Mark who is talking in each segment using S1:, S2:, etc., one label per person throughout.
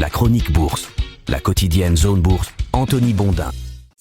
S1: La chronique bourse, la quotidienne Zone Bourse, Anthony Bondin.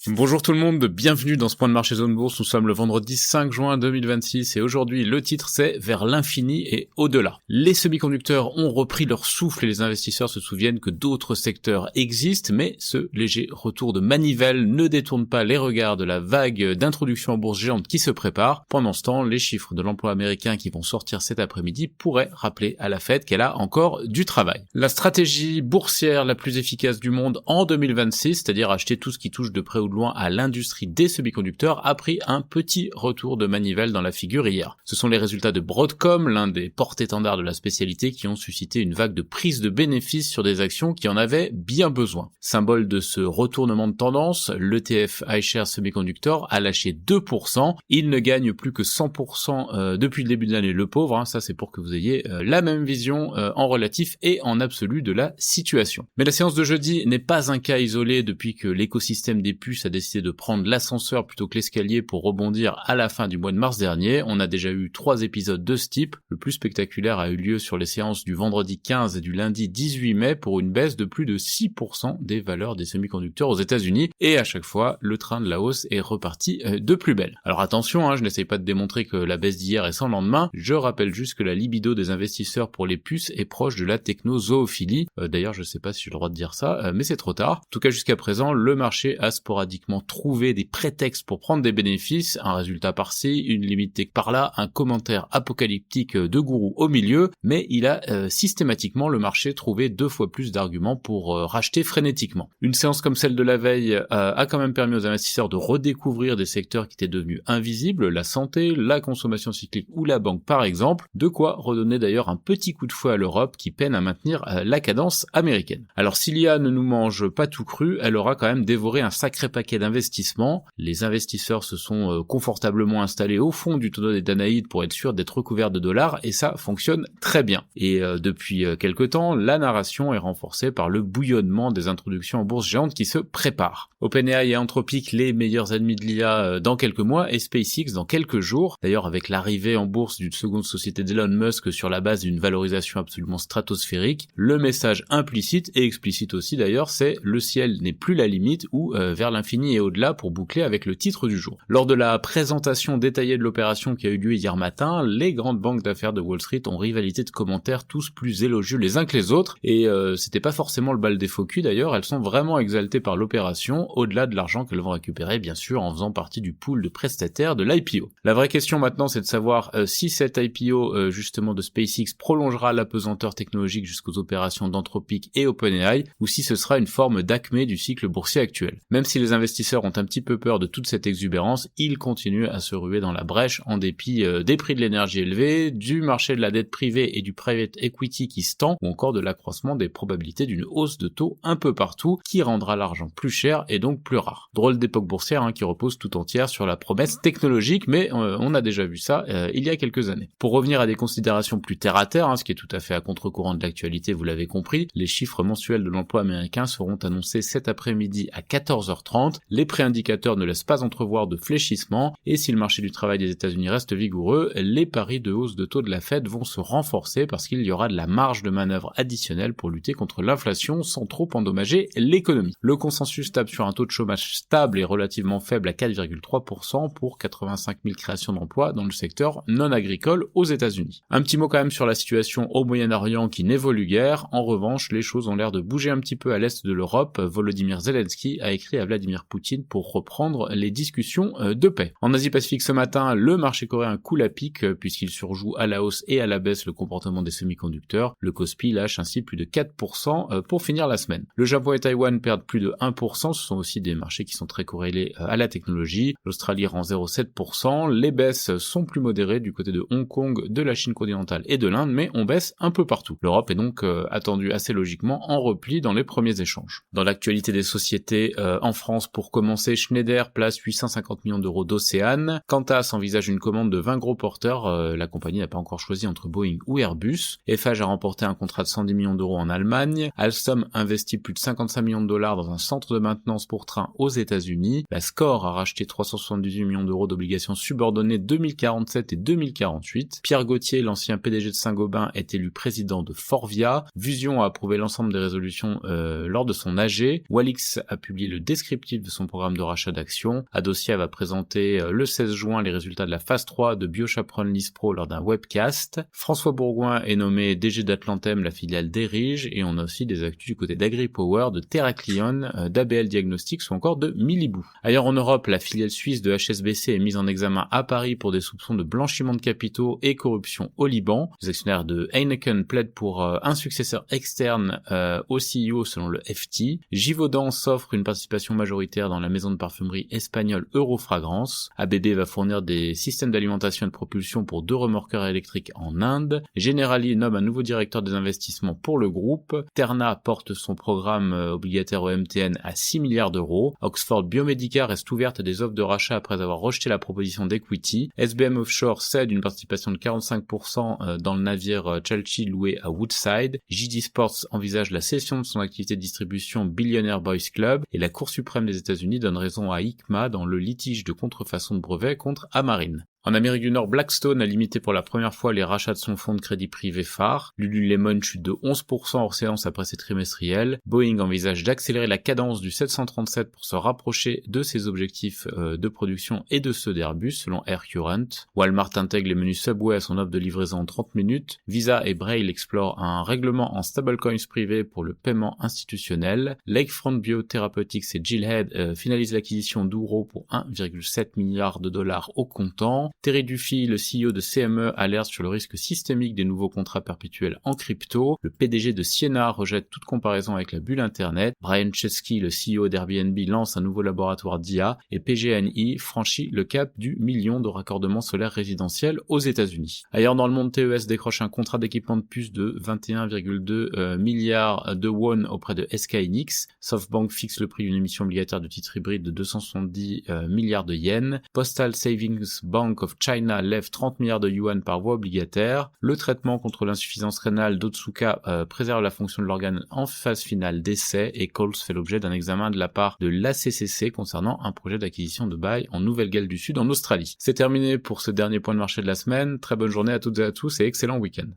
S2: Bonjour tout le monde, bienvenue dans ce point de marché Zone Bourse. Nous sommes le vendredi 5 juin 2026 et aujourd'hui le titre c'est vers l'infini et au-delà. Les semi-conducteurs ont repris leur souffle et les investisseurs se souviennent que d'autres secteurs existent, mais ce léger retour de manivelle ne détourne pas les regards de la vague d'introduction en bourse géante qui se prépare. Pendant ce temps, les chiffres de l'emploi américain qui vont sortir cet après-midi pourraient rappeler à la Fed qu'elle a encore du travail. La stratégie boursière la plus efficace du monde en 2026, c'est-à-dire acheter tout ce qui touche de près ou de loin à l'industrie des semi-conducteurs, a pris un petit retour de manivelle dans la figure hier. Ce sont les résultats de Broadcom, l'un des porte-étendards de la spécialité, qui ont suscité une vague de prise de bénéfices sur des actions qui en avaient bien besoin. Symbole de ce retournement de tendance, l'ETF iShares Semiconductor a lâché 2%. Il ne gagne plus que 100% depuis le début de l'année, le pauvre. Ça c'est pour que vous ayez la même vision en relatif et en absolu de la situation. Mais la séance de jeudi n'est pas un cas isolé depuis que l'écosystème des puces a décidé de prendre l'ascenseur plutôt que l'escalier pour rebondir à la fin du mois de mars dernier. On a déjà eu 3 épisodes de ce type. Le plus spectaculaire a eu lieu sur les séances du vendredi 15 et du lundi 18 mai pour une baisse de plus de 6% des valeurs des semi-conducteurs aux États-Unis. Et à chaque fois, le train de la hausse est reparti de plus belle. Alors attention, je n'essaye pas de démontrer que la baisse d'hier est sans lendemain. Je rappelle juste que la libido des investisseurs pour les puces est proche de la techno-zoophilie. D'ailleurs, je sais pas si j'ai le droit de dire ça, mais c'est trop tard. En tout cas, jusqu'à présent, le marché a sporadiquement trouver des prétextes pour prendre des bénéfices, un résultat par-ci, une limite par-là, un commentaire apocalyptique de gourou au milieu, mais il a systématiquement le marché trouvé 2 fois plus d'arguments pour racheter frénétiquement. Une séance comme celle de la veille a quand même permis aux investisseurs de redécouvrir des secteurs qui étaient devenus invisibles, la santé, la consommation cyclique ou la banque par exemple, de quoi redonner d'ailleurs un petit coup de fouet à l'Europe qui peine à maintenir la cadence américaine. Alors si l'IA ne nous mange pas tout cru, elle aura quand même dévoré un sacré paquet d'investissements. Les investisseurs se sont confortablement installés au fond du tonneau des Danaïdes pour être sûr d'être recouverts de dollars et ça fonctionne très bien. Et depuis quelque temps, la narration est renforcée par le bouillonnement des introductions en bourse géante qui se préparent. OpenAI et Anthropic, les meilleurs ennemis de l'IA dans quelques mois et SpaceX dans quelques jours. D'ailleurs avec l'arrivée en bourse d'une seconde société d'Elon Musk sur la base d'une valorisation absolument stratosphérique, le message implicite et explicite aussi d'ailleurs, c'est le ciel n'est plus la limite ou vers l'infini et au-delà pour boucler avec le titre du jour. Lors de la présentation détaillée de l'opération qui a eu lieu hier matin, les grandes banques d'affaires de Wall Street ont rivalité de commentaires tous plus élogieux les uns que les autres et c'était pas forcément le bal des faux culs d'ailleurs, elles sont vraiment exaltées par l'opération au-delà de l'argent qu'elles vont récupérer bien sûr en faisant partie du pool de prestataires de l'IPO. La vraie question maintenant c'est de savoir si cette IPO justement de SpaceX prolongera la pesanteur technologique jusqu'aux opérations d'Anthropic et OpenAI ou si ce sera une forme d'acmé du cycle boursier actuel. Même si les investisseurs ont un petit peu peur de toute cette exubérance, ils continuent à se ruer dans la brèche en dépit des prix de l'énergie élevés, du marché de la dette privée et du private equity qui se tend, ou encore de l'accroissement des probabilités d'une hausse de taux un peu partout qui rendra l'argent plus cher et donc plus rare. Drôle d'époque boursière qui repose tout entière sur la promesse technologique, mais on a déjà vu ça il y a quelques années. Pour revenir à des considérations plus terre-à-terre, ce qui est tout à fait à contre-courant de l'actualité, vous l'avez compris, les chiffres mensuels de l'emploi américain seront annoncés cet après-midi à 14h30. Les préindicateurs ne laissent pas entrevoir de fléchissement et si le marché du travail des États-Unis reste vigoureux, les paris de hausse de taux de la Fed vont se renforcer parce qu'il y aura de la marge de manœuvre additionnelle pour lutter contre l'inflation sans trop endommager l'économie. Le consensus tape sur un taux de chômage stable et relativement faible à 4,3% pour 85 000 créations d'emplois dans le secteur non agricole aux États-Unis. Un petit mot quand même sur la situation au Moyen-Orient qui n'évolue guère. En revanche, les choses ont l'air de bouger un petit peu à l'est de l'Europe. Volodymyr Zelensky a écrit à Vladimir Poutine pour reprendre les discussions de paix. En Asie-Pacifique ce matin, le marché coréen coule à pic puisqu'il surjoue à la hausse et à la baisse le comportement des semi-conducteurs. Le Kospi lâche ainsi plus de 4% pour finir la semaine. Le Japon et Taïwan perdent plus de 1%, ce sont aussi des marchés qui sont très corrélés à la technologie. L'Australie rend 0,7%, les baisses sont plus modérées du côté de Hong Kong, de la Chine continentale et de l'Inde, mais on baisse un peu partout. L'Europe est donc attendue assez logiquement en repli dans les premiers échanges. Dans l'actualité des sociétés, en France, France, pour commencer, Schneider place 850 millions d'euros d'Océane. Qantas envisage une commande de 20 gros porteurs. La compagnie n'a pas encore choisi entre Boeing ou Airbus. Eiffage a remporté un contrat de 110 millions d'euros en Allemagne. Alstom investit plus de 55 millions de dollars dans un centre de maintenance pour trains aux États-Unis. La SCOR a racheté 378 millions d'euros d'obligations subordonnées 2047 et 2048. Pierre Gauthier, l'ancien PDG de Saint-Gobain, est élu président de Forvia. Vusion a approuvé l'ensemble des résolutions lors de son AG. Walix a publié le descriptif de son programme de rachat d'actions. Adosia va présenter le 16 juin les résultats de la phase 3 de Biochaperon Lispro lors d'un webcast. François Bourgoin est nommé DG d'Atlantem, la filiale d'Erige, et on a aussi des actus du côté d'AgriPower, de Terraclion, d'ABL Diagnostics ou encore de Milibou. Ailleurs en Europe, la filiale suisse de HSBC est mise en examen à Paris pour des soupçons de blanchiment de capitaux et corruption au Liban. Les actionnaires de Heineken plaident pour un successeur externe au CEO selon le FT. Givaudan s'offre une participation majoritaire dans la maison de parfumerie espagnole Eurofragrance. ABB va fournir des systèmes d'alimentation et de propulsion pour 2 remorqueurs électriques en Inde. Generali nomme un nouveau directeur des investissements pour le groupe. Terna porte son programme obligataire au MTN à 6 milliards d'euros. Oxford Biomedica reste ouverte à des offres de rachat après avoir rejeté la proposition d'Equity. SBM Offshore cède une participation de 45% dans le navire Chalchi loué à Woodside. JD Sports envisage la cession de son activité de distribution Billionaire Boys Club, et la Cour suprême des États-Unis donne raison à ICMA dans le litige de contrefaçon de brevets contre Amarin. En Amérique du Nord, Blackstone a limité pour la première fois les rachats de son fonds de crédit privé phare. Lululemon chute de 11% hors séance après ses trimestriels. Boeing envisage d'accélérer la cadence du 737 pour se rapprocher de ses objectifs de production et de ceux d'Airbus, selon Air Current. Walmart intègre les menus Subway à son offre de livraison en 30 minutes. Visa et Braille explorent un règlement en stablecoins privés pour le paiement institutionnel. Lakefront Biotherapeutics et Gillhead finalisent l'acquisition d'Ouro pour 1,7 milliard de dollars au comptant. Terry Duffy, le CEO de CME, alerte sur le risque systémique des nouveaux contrats perpétuels en crypto. Le PDG de Sienna rejette toute comparaison avec la bulle Internet. Brian Chesky, le CEO d'Airbnb, lance un nouveau laboratoire d'IA, et PG&E franchit le cap du million de raccordements solaires résidentiels aux États-Unis. Ailleurs dans le monde, TES décroche un contrat d'équipement de puces de 21,2 milliards de won auprès de SK Hynix. SoftBank fixe le prix d'une émission obligataire de titres hybrides de 270 milliards de yens. Postal Savings Bank of China lève 30 milliards de yuan par voie obligataire. Le traitement contre l'insuffisance rénale d'Otsuka préserve la fonction de l'organe en phase finale d'essai, et Coles fait l'objet d'un examen de la part de l'ACCC concernant un projet d'acquisition de bail en Nouvelle-Galles du Sud en Australie. C'est terminé pour ce dernier point de marché de la semaine. Très bonne journée à toutes et à tous et excellent week-end.